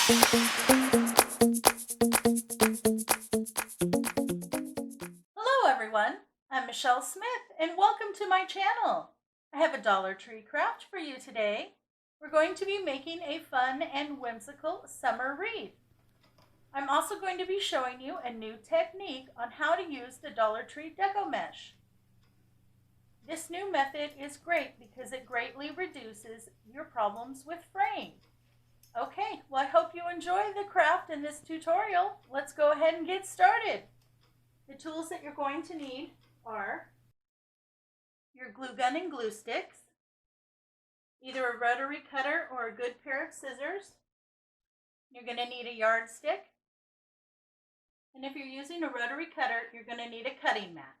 Hello everyone, I'm Michelle Smith and welcome to my channel. I have a Dollar Tree craft for you today. We're going to be making a fun and whimsical summer wreath. I'm also going to be showing you a new technique on how to use the Dollar Tree Deco mesh. This new method is great because it greatly reduces your problems with fraying. Okay, well I hope you enjoy the craft in this tutorial. Let's go ahead and get started. The tools that you're going to need are your glue gun and glue sticks, either a rotary cutter or a good pair of scissors. You're going to need a yardstick, and if you're using a rotary cutter, you're going to need a cutting mat.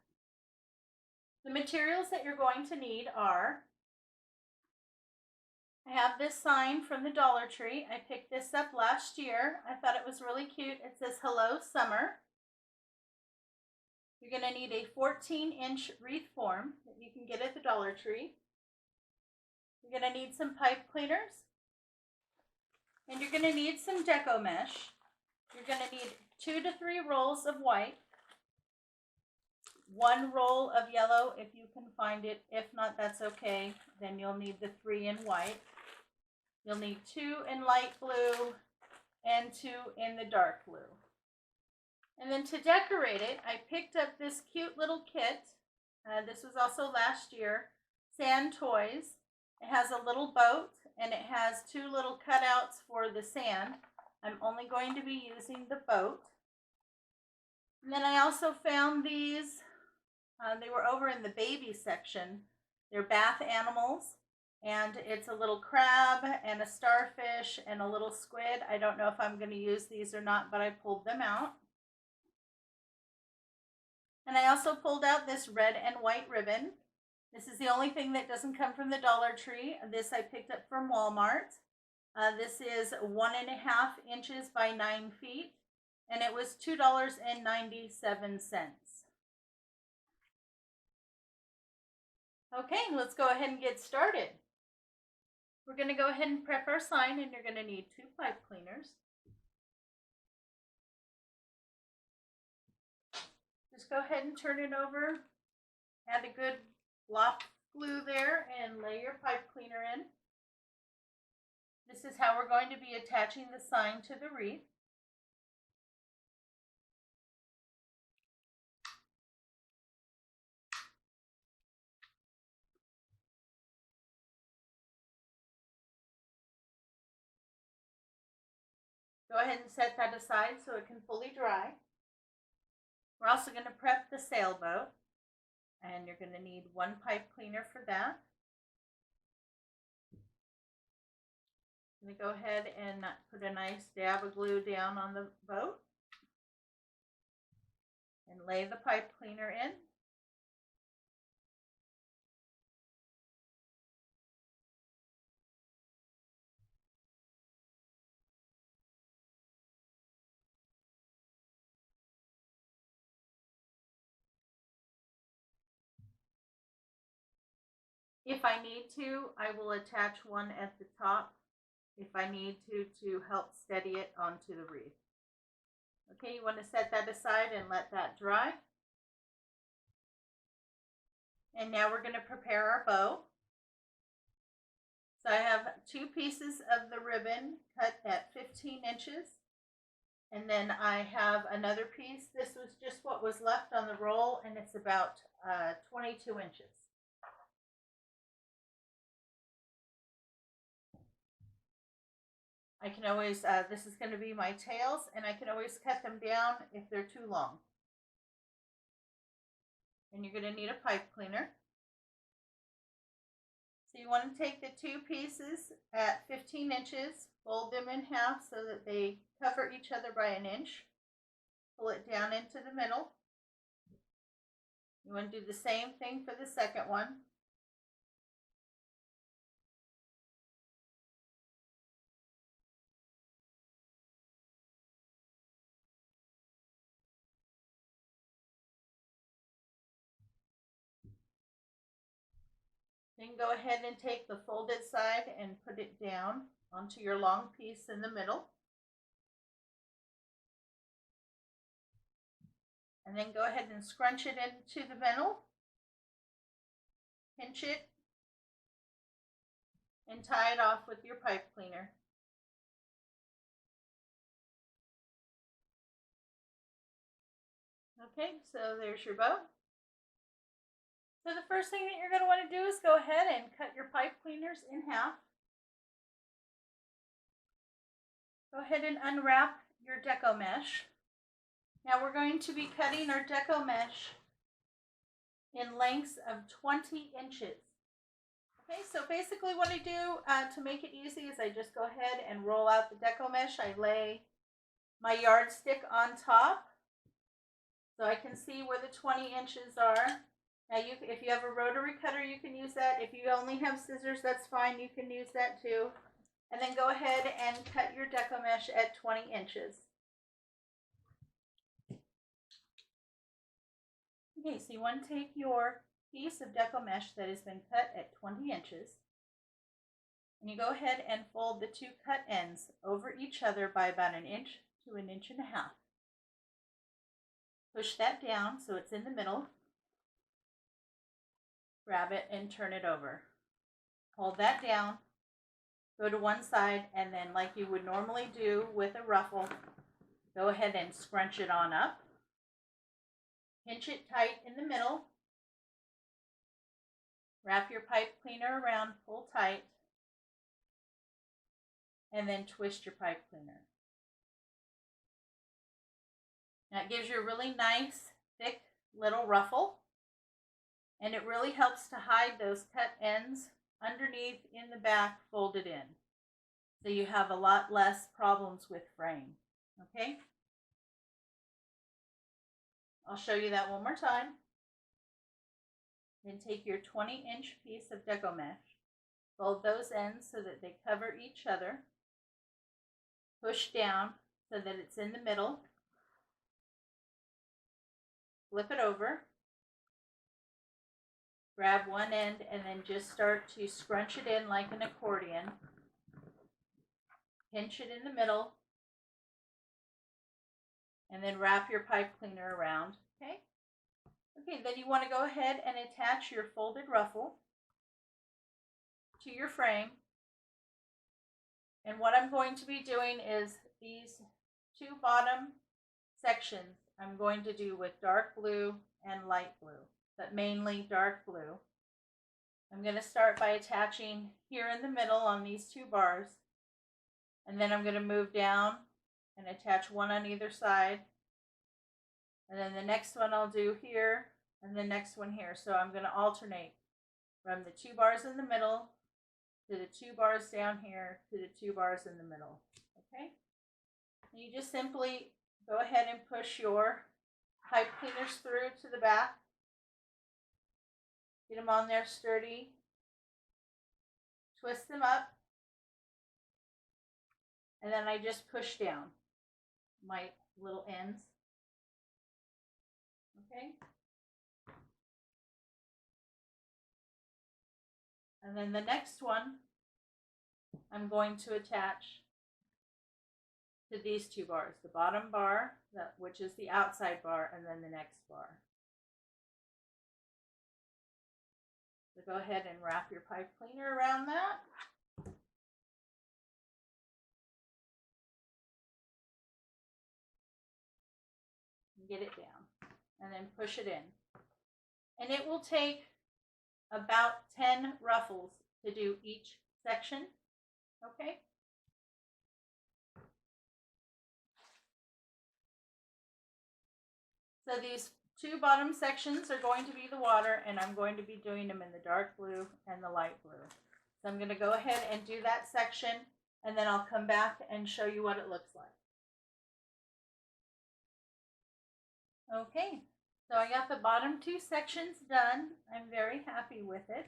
The materials that you're going to need are, I have this sign from the Dollar Tree. I picked this up last year. I thought it was really cute. It says "Hello Summer." You're going to need a 14-inch wreath form that you can get at the Dollar Tree. You're going to need some pipe cleaners. And you're going to need some Deco mesh. You're going to need 2 to 3 rolls of white. 1 roll of yellow if you can find it. If not, that's okay. Then you'll need the 3 in white. You'll need 2 in light blue and 2 in the dark blue. And then to decorate it, I picked up this cute little kit. This was also last year. Sand Toys. It has a little boat and it has 2 little cutouts for the sand. I'm only going to be using the boat. And then I also found these. They were over in the baby section. They're bath animals. And it's a little crab and a starfish and a little squid. I don't know if I'm going to use these or not, but I pulled them out. And I also pulled out this red and white ribbon. This is the only thing that doesn't come from the Dollar Tree. This I picked up from Walmart. This is 1.5 inches by 9 feet, and it was $2.97. Okay, let's go ahead and get started. We're going to go ahead and prep our sign, and you're going to need 2 pipe cleaners. Just go ahead and turn it over. Add a good block glue there and lay your pipe cleaner in. This is how we're going to be attaching the sign to the wreath. Go ahead and set that aside so it can fully dry. We're also going to prep the sailboat, and you're going to need 1 pipe cleaner for that. I'm going to go ahead and put a nice dab of glue down on the boat and lay the pipe cleaner in. If I need to, I will attach one at the top if I need to help steady it onto the wreath. Okay, you want to set that aside and let that dry. And now we're going to prepare our bow. So I have 2 pieces of the ribbon cut at 15 inches. And then I have another piece. This was just what was left on the roll, and it's about 22 inches. I can always, this is going to be my tails, and I can always cut them down if they're too long. And you're going to need a pipe cleaner. So you want to take the 2 pieces at 15 inches, fold them in half so that they cover each other by 1 inch. Pull it down into the middle. You want to do the same thing for the second one. Then go ahead and take the folded side and put it down onto your long piece in the middle. And then go ahead and scrunch it into the middle. Pinch it and tie it off with your pipe cleaner. Okay, so there's your bow. So the first thing that you're going to want to do is go ahead and cut your pipe cleaners in half. Go ahead and unwrap your Deco mesh. Now we're going to be cutting our Deco mesh in lengths of 20 inches. Okay, so basically what I do to make it easy is I just go ahead and roll out the Deco mesh. I lay my yardstick on top so I can see where the 20 inches are. Now, if you have a rotary cutter, you can use that. If you only have scissors, that's fine. You can use that too. And then go ahead and cut your Deco mesh at 20 inches. Okay, so you want to take your piece of Deco mesh that has been cut at 20 inches, and you go ahead and fold the two cut ends over each other by about 1 inch to 1.5 inches. Push that down so it's in the middle. Grab it and turn it over. Hold that down, go to one side, and then like you would normally do with a ruffle, go ahead and scrunch it on up. Pinch it tight in the middle. Wrap your pipe cleaner around, pull tight, and then twist your pipe cleaner. Now it gives you a really nice, thick little ruffle, and it really helps to hide those cut ends underneath in the back folded in. So you have a lot less problems with fraying, okay? I'll show you that one more time. Then take your 20-inch piece of Deco mesh, fold those ends so that they cover each other, push down so that it's in the middle, flip it over, grab one end and then just start to scrunch it in like an accordion, pinch it in the middle, and then wrap your pipe cleaner around, okay? Okay, then you want to go ahead and attach your folded ruffle to your frame. And what I'm going to be doing is these two bottom sections I'm going to do with dark blue and light blue, but mainly dark blue. I'm going to start by attaching here in the middle on these two bars, and then I'm going to move down and attach one on either side. And then the next one I'll do here, and the next one here. So I'm going to alternate from the two bars in the middle to the two bars down here to the two bars in the middle. Okay? And you just simply go ahead and push your pipe cleaners through to the back. Get them on there sturdy. Twist them up. And then I just push down my little ends. Okay? And then the next one, I'm going to attach to these two bars. The bottom bar, which is the outside bar, and then the next bar. So go ahead and wrap your pipe cleaner around that. Get it down, and then push it in. And it will take about 10 ruffles to do each section, okay? So these two bottom sections are going to be the water, and I'm going to be doing them in the dark blue and the light blue. So I'm going to go ahead and do that section, and then I'll come back and show you what it looks like. Okay, so I got the bottom two sections done. I'm very happy with it.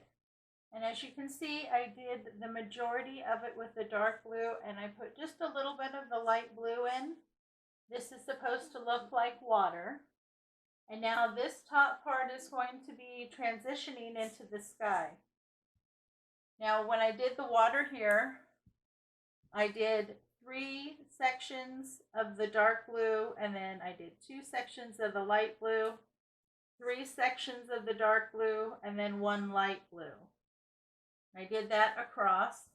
And as you can see, I did the majority of it with the dark blue, and I put just a little bit of the light blue in. This is supposed to look like water. And now this top part is going to be transitioning into the sky. Now when I did the water here, I did 3 sections of the dark blue, and then I did 2 sections of the light blue, 3 sections of the dark blue, and then 1 light blue. I did that across.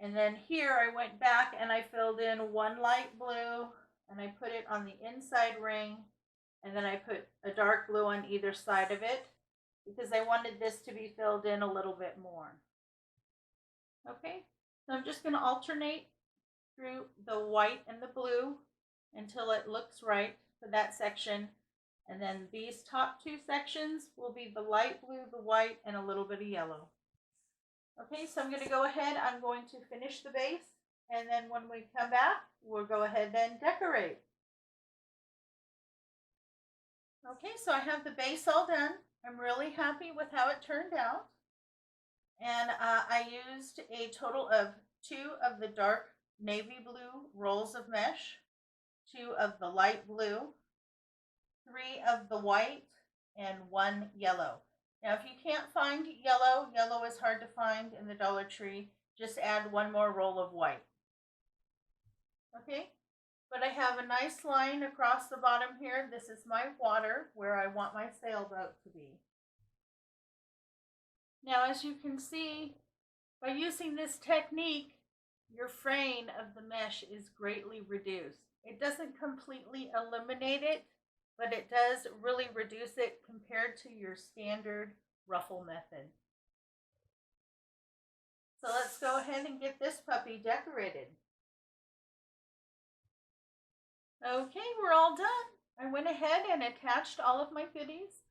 And then here I went back and I filled in 1 light blue, and I put it on the inside ring, and then I put a dark blue on either side of it because I wanted this to be filled in a little bit more. Okay, so I'm just going to alternate through the white and the blue until it looks right for that section. And then these top 2 sections will be the light blue, the white, and a little bit of yellow. Okay, so I'm going to go ahead. I'm going to finish the base, and then when we come back, we'll go ahead and decorate. Okay, so I have the base all done. I'm really happy with how it turned out. And I used a total of 2 of the dark navy blue rolls of mesh, 2 of the light blue, 3 of the white, and 1 yellow. Now, if you can't find yellow, yellow is hard to find in the Dollar Tree, just add 1 more roll of white. Okay, but I have a nice line across the bottom here. This is my water where I want my sailboat to be. Now, as you can see, by using this technique, your fraying of the mesh is greatly reduced. It doesn't completely eliminate it, but it does really reduce it compared to your standard ruffle method. So let's go ahead and get this puppy decorated. Okay, we're all done. I went ahead and attached all of my goodies.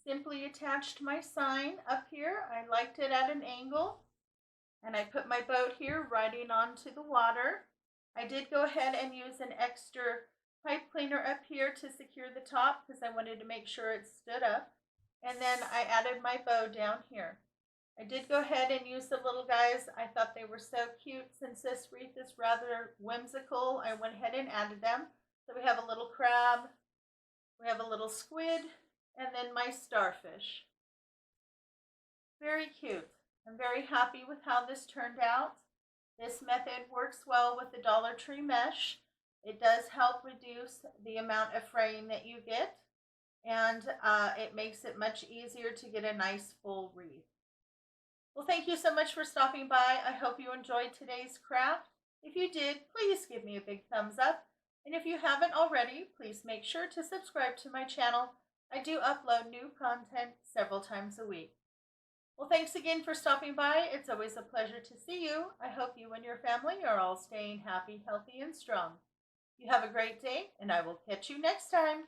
Simply attached my sign up here. I liked it at an angle. And I put my boat here riding onto the water. I did go ahead and use an extra pipe cleaner up here to secure the top because I wanted to make sure it stood up. And then I added my bow down here. I did go ahead and use the little guys. I thought they were so cute. Since this wreath is rather whimsical, I went ahead and added them. So we have a little crab, we have a little squid, and then my starfish. Very cute. I'm very happy with how this turned out. This method works well with the Dollar Tree mesh. It does help reduce the amount of fraying that you get, and it makes it much easier to get a nice full wreath. Well, thank you so much for stopping by. I hope you enjoyed today's craft. If you did, please give me a big thumbs up. And if you haven't already, please make sure to subscribe to my channel. I do upload new content several times a week. Well, thanks again for stopping by. It's always a pleasure to see you. I hope you and your family are all staying happy, healthy, and strong. You have a great day, and I will catch you next time.